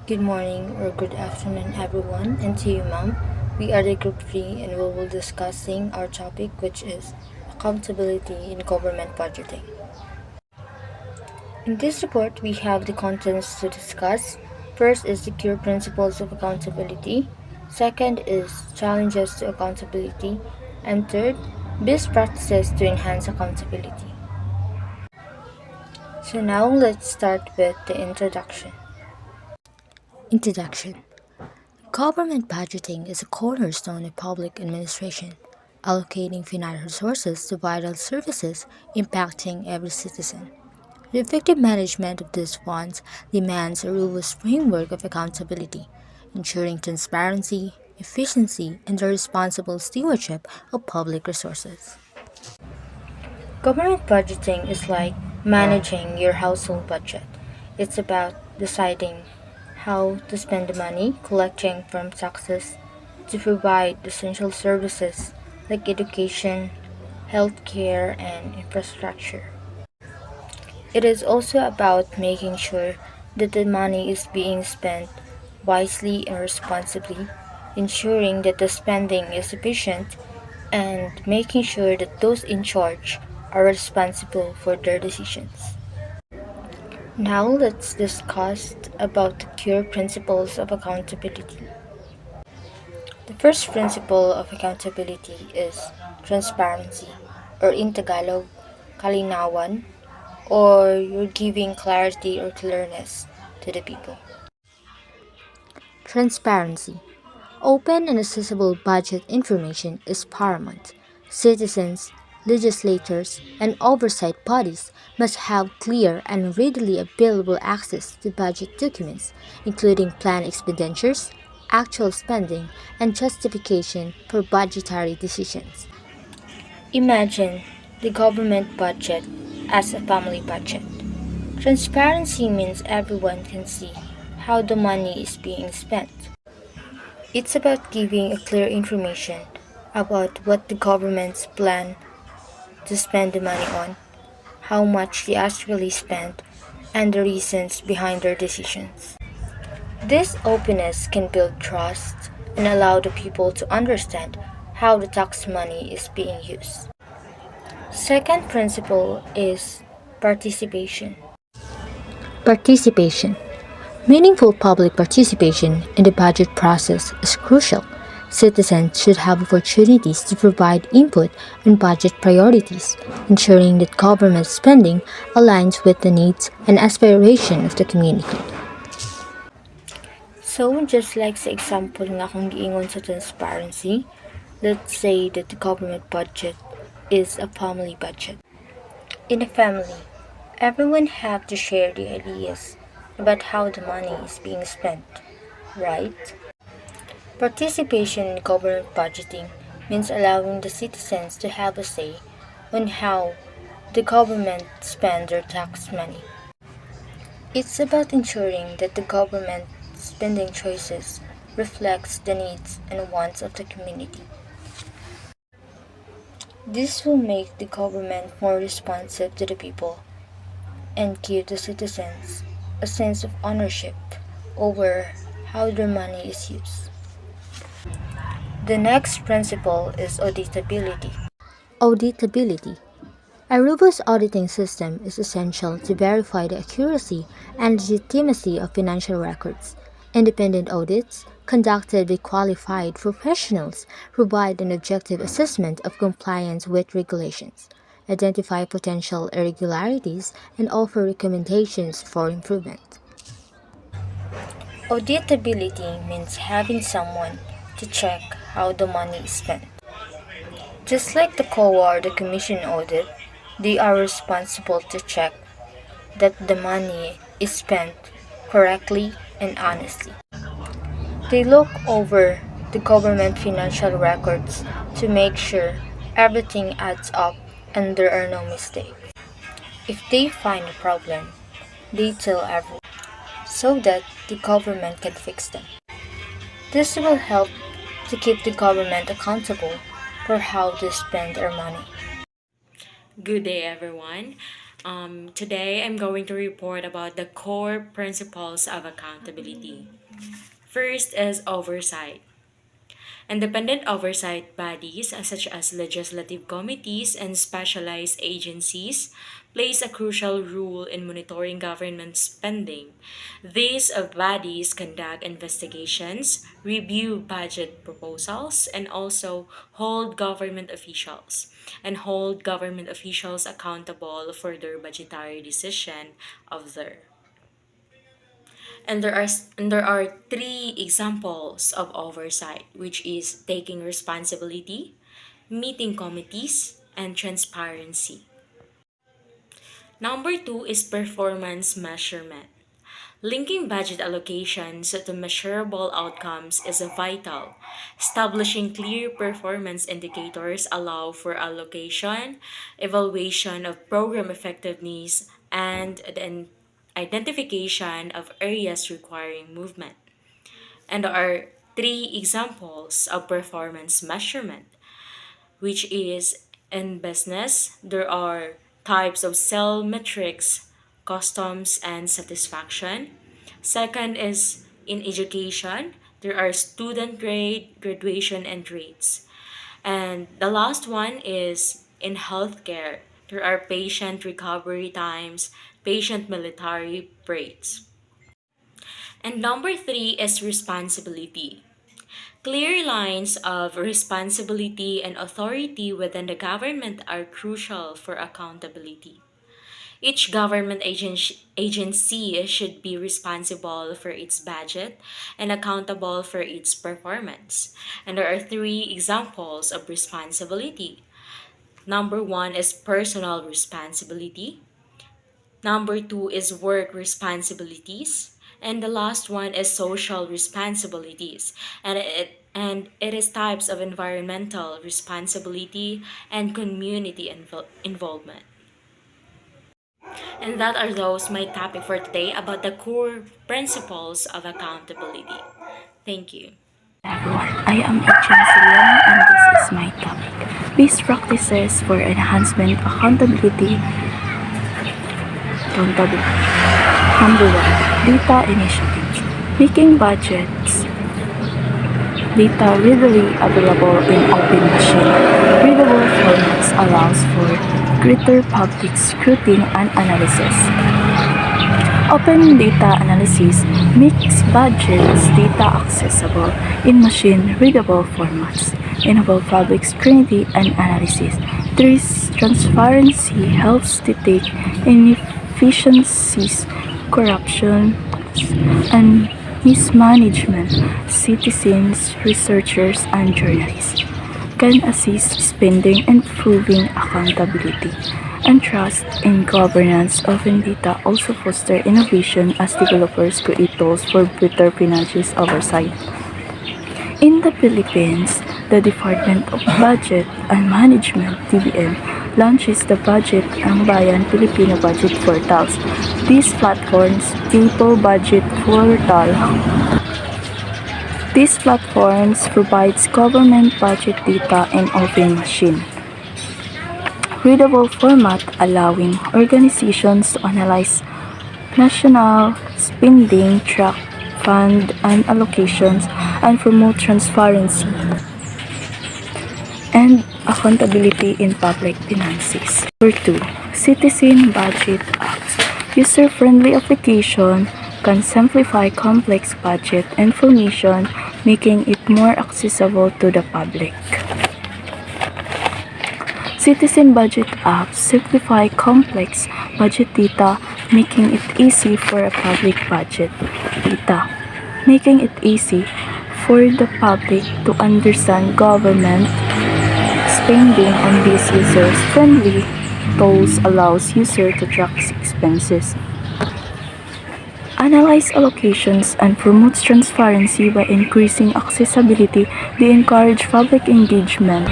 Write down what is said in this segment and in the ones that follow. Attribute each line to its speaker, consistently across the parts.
Speaker 1: Good morning or good afternoon, everyone, and to you, Mom. We are the Group 3 and we will be discussing our topic, which is accountability in government budgeting. In this report, we have the contents to discuss. First is the core principles of accountability. Second is challenges to accountability. And third, best practices to enhance accountability. So now let's start with the introduction. Introduction. Government budgeting is a cornerstone of public administration, allocating finite resources to vital services impacting every citizen. The effective management of these funds demands a robust framework of accountability, ensuring transparency, efficiency, and the responsible stewardship of public resources. Government budgeting is like managing your household budget. It's about deciding how to spend the money, collecting from taxes to provide essential services like education, healthcare, and infrastructure. It is also about making sure that the money is being spent wisely and responsibly, ensuring that the spending is efficient, and making sure that those in charge are responsible for their decisions. Now let's discuss about the core principles of accountability. The first principle of accountability is transparency, or in Tagalog, kalinawan, or you're giving clarity or clearness to the people. Transparency. Open and accessible budget information is paramount. Citizens, legislators, and oversight bodies must have clear and readily available access to budget documents, including planned expenditures, actual spending, and justification for budgetary decisions. Imagine the government budget as a family budget. Transparency means everyone can see how the money is being spent. It's about giving a clear information about what the government's plan to spend the money on, how much they actually spent, and the reasons behind their decisions. This openness can build trust and allow the people to understand how the tax money is being used. Second principle is participation. Participation. Meaningful public participation in the budget process is crucial. Citizens should have opportunities to provide input on budget priorities, ensuring that government spending aligns with the needs and aspirations of the community. So, just like sa example nga kung giingon sa transparency, let's say that the government budget is a family budget. In a family, everyone have to share the ideas about how the money is being spent, right? Participation in government budgeting means allowing the citizens to have a say on how the government spends their tax money. It's about ensuring that the government spending choices reflects the needs and wants of the community. This will make the government more responsive to the people and give the citizens a sense of ownership over how their money is used. The next principle is auditability. Auditability. A robust auditing system is essential to verify the accuracy and legitimacy of financial records. Independent audits, conducted by qualified professionals, provide an objective assessment of compliance with regulations, identify potential irregularities, and offer recommendations for improvement. Auditability means having someone to check how the money is spent. Just like the COA or the Commission audit, they are responsible to check that the money is spent correctly and honestly. They look over the government financial records to make sure everything adds up and there are no mistakes. If they find a problem, they tell everyone so that the government can fix them. This will help to keep the government accountable for how they spend their money.
Speaker 2: Good day, everyone. Today I'm going to report about the core principles of accountability. First is oversight. Independent oversight bodies, such as legislative committees and specialized agencies, plays a crucial role in monitoring government spending. These bodies conduct investigations, review budget proposals, and also hold government officials accountable for their budgetary decision of their. And there are three examples of oversight, which is taking responsibility, meeting committees, and transparency. Number two is performance measurement. Linking budget allocations to measurable outcomes is vital. Establishing clear performance indicators allow for allocation, evaluation of program effectiveness, and the identification of areas requiring movement. And there are three examples of performance measurement, which is in business, there are types of sell metrics, customs, and satisfaction. Second is in education, there are student grade, graduation, and rates. And the last one is in healthcare, there are patient recovery times, patient military rates. And number three is responsibility. Clear lines of responsibility and authority within the government are crucial for accountability. Each government agency should be responsible for its budget and accountable for its performance. And there are three examples of responsibility. Number one is personal responsibility. Number two is work responsibilities. And the last one is social responsibilities. And it is types of environmental responsibility and community involvement. And that are those my topic for today about the core principles of accountability. Thank you.
Speaker 3: Everyone, I am Etienne Siliano and this is my topic. Best practices for enhancement accountability. Number 1. Data initiatives. Making budgets data readily available in open machine. Readable formats allows for greater public scrutiny and analysis. Open data analysis makes budgets data accessible in machine-readable formats, enable public scrutiny and analysis. This transparency helps detect inefficiencies, corruption, and mismanagement. Citizens, researchers, and journalists can assist spending and improving accountability and trust in governance. Open data also foster innovation as developers create tools for better financial oversight. In the Philippines, the Department of Budget and Management (DBM) launches the Budget Ang Bayan Filipino Budget Portals. These platforms, People Budget Portal. These platforms provides government budget data in open machine. Readable format allowing organizations to analyze national spending, track fund and allocations, and promote transparency and accountability in public finances. Number 2. Citizen Budget Apps. User-friendly application can simplify complex budget information, making it more accessible to the public. Citizen budget apps simplify complex budget data, making it easy for a public budget data, making it easy for the public to understand government spending, and these users-friendly tools allows user to track expenses, analyze allocations, and promotes transparency. By increasing accessibility, they encourage public engagement,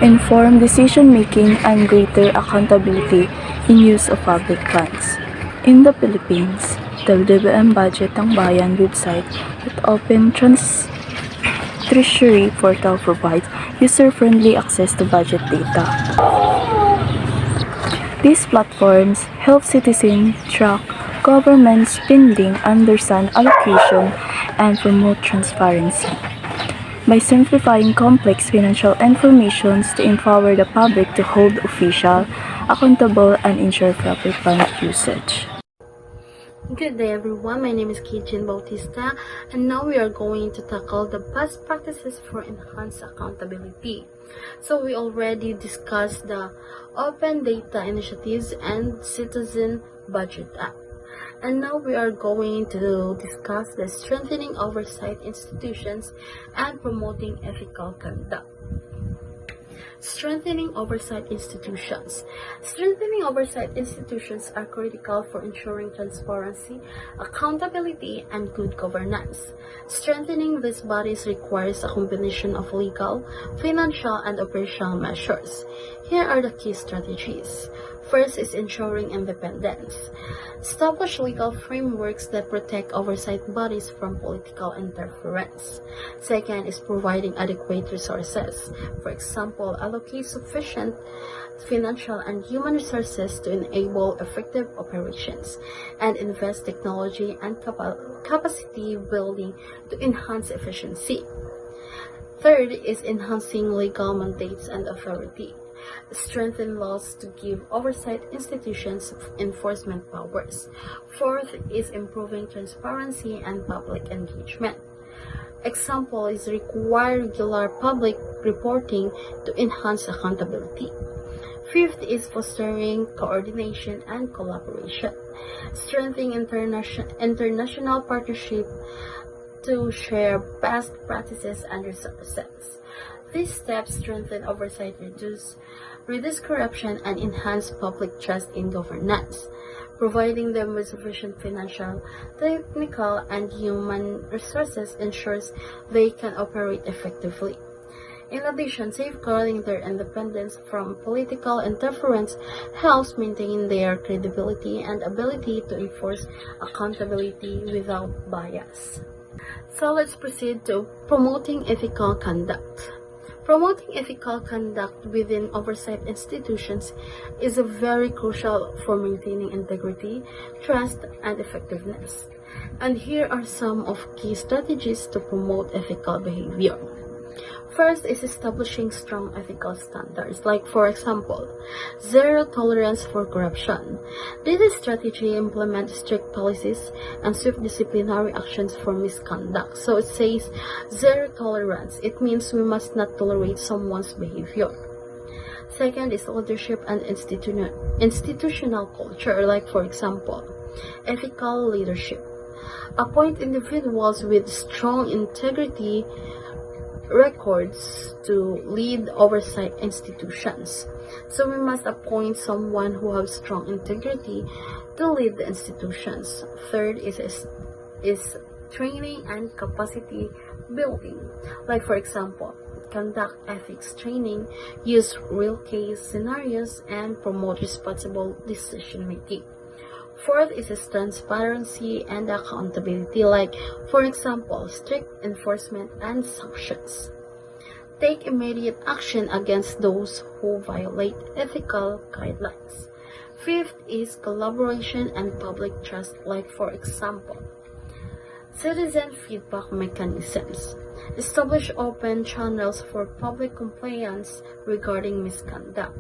Speaker 3: informed decision-making, and greater accountability in use of public funds. In the Philippines, the DBM Budget Ang Bayan website with open treasury portal provides user-friendly access to budget data. These platforms help citizens track government spending, understand allocation, and promote transparency. By simplifying complex financial information to empower the public to hold officials accountable and ensure proper fund usage.
Speaker 4: Good day everyone, my name is Kijin Bautista and now we are going to tackle the best practices for enhanced accountability. So we already discussed the Open Data Initiatives and Citizen Budget Act. And now we are going to discuss the strengthening oversight institutions and promoting ethical conduct. Strengthening oversight institutions. Strengthening oversight institutions are critical for ensuring transparency, accountability, and good governance. Strengthening these bodies requires a combination of legal, financial, and operational measures. Here are the key strategies. First is ensuring independence. Establish legal frameworks that protect oversight bodies from political interference. Second is providing adequate resources. For example, allocate sufficient financial and human resources to enable effective operations and invest technology and capacity building to enhance efficiency. Third is enhancing legal mandates and authority. Strengthen laws to give oversight institutions enforcement powers. Fourth is improving transparency and public engagement. Example is require regular public reporting to enhance accountability. Fifth is fostering coordination and collaboration. Strengthening international partnership to share best practices and resources. These steps strengthen oversight, reduce corruption, and enhance public trust in governance. Providing them with sufficient financial, technical, and human resources ensures they can operate effectively. In addition, safeguarding their independence from political interference helps maintain their credibility and ability to enforce accountability without bias. So let's proceed to promoting ethical conduct. Promoting ethical conduct within oversight institutions is very crucial for maintaining integrity, trust, and effectiveness. And here are some of key strategies to promote ethical behavior. First is establishing strong ethical standards, like for example, zero tolerance for corruption. This strategy implements strict policies and swift disciplinary actions for misconduct. So it says zero tolerance. It means we must not tolerate someone's behavior. Second is leadership and institutional culture, like for example, ethical leadership. Appoint individuals with strong integrity records to lead oversight institutions. So we must appoint someone who has strong integrity to lead the institutions. Third is training and capacity building. Like for example, conduct ethics training, use real case scenarios, and promote responsible decision making. Fourth is transparency and accountability, like, for example, strict enforcement and sanctions. Take immediate action against those who violate ethical guidelines. Fifth is collaboration and public trust, like, for example, citizen feedback mechanisms. Establish open channels for public complaints regarding misconduct.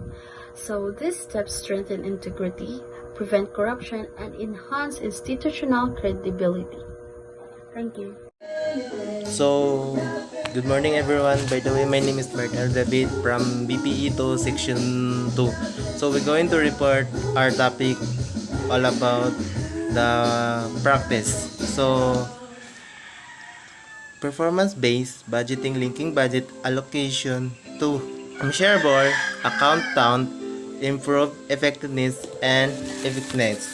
Speaker 4: So these steps strengthen integrity, prevent corruption, and enhance institutional credibility. Thank you.
Speaker 5: So, good morning everyone. By the way, my name is Martel David from BPE2 Section 2. So, we're going to report our topic all about the practice. So, performance-based budgeting linking budget allocation to measurable account count, improve effectiveness and effectiveness.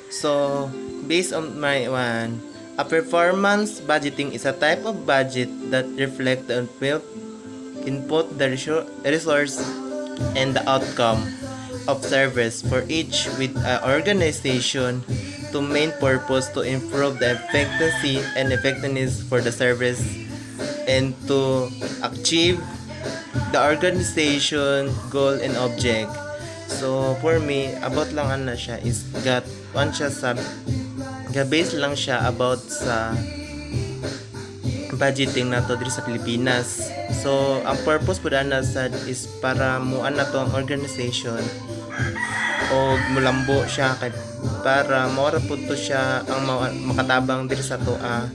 Speaker 5: So, based on my one, a performance budgeting is a type of budget that reflects the input, the resource, and the outcome of service for each with an organization to main purpose to improve the efficiency and effectiveness for the service and to achieve the organization goal and object. So for me, about lang ana siya is got one siya sa ga-base lang siya about sa budgeting nato diri sa Pilipinas. So ang purpose pud ana sad is para mo ana to ang organization o mulambo siya kay para maura pud to siya ang makatabang diri sa toa.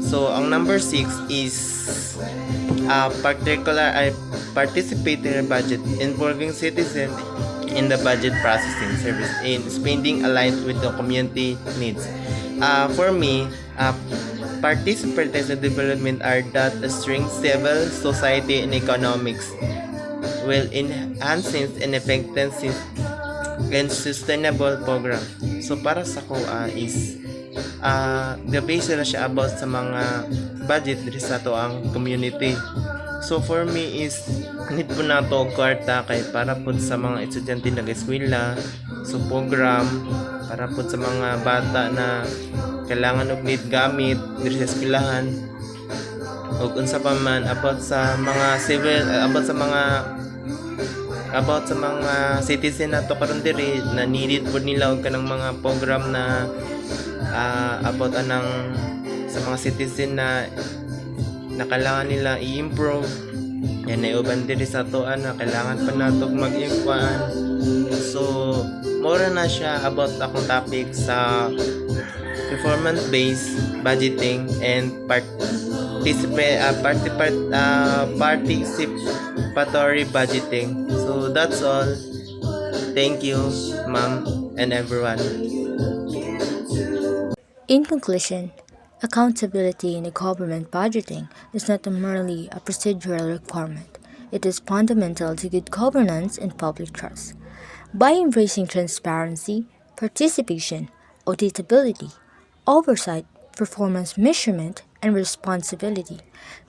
Speaker 5: So ang number 6 is particular participatory budget involving citizen in the budget processing service in spending aligned with the community needs. For me, participatory development are that strength civil society and economics will enhance and effectiveness and sustainable program. So para sa ko is the base na siya about sa mga budget diri sa to ang community. So for me is need po na to kwarta kay para po sa mga estudyante nag-eskwela, so program para po sa mga bata na kailangan og need gamit diri sa eskwelahan ug unsa pa man about sa mga civil about sa mga citizen nato karon diri na needed po nila og kanang mga program na about anang sa mga citizen na kailangan nila i-improve yan na uban diri sa toan na kailangan pa nato mag-improve. So mora na siya about akong topic sa performance based budgeting and participatory budgeting. So that's all. Thank you, ma'am, and everyone.
Speaker 1: In conclusion, accountability in the government budgeting is not merely a procedural requirement. It is fundamental to good governance and public trust. By embracing transparency, participation, auditability, oversight, performance measurement, and responsibility,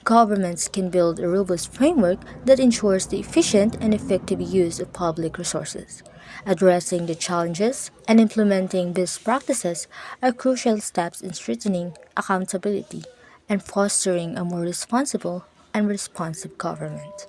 Speaker 1: governments can build a robust framework that ensures the efficient and effective use of public resources. Addressing the challenges and implementing best practices are crucial steps in strengthening accountability and fostering a more responsible and responsive government.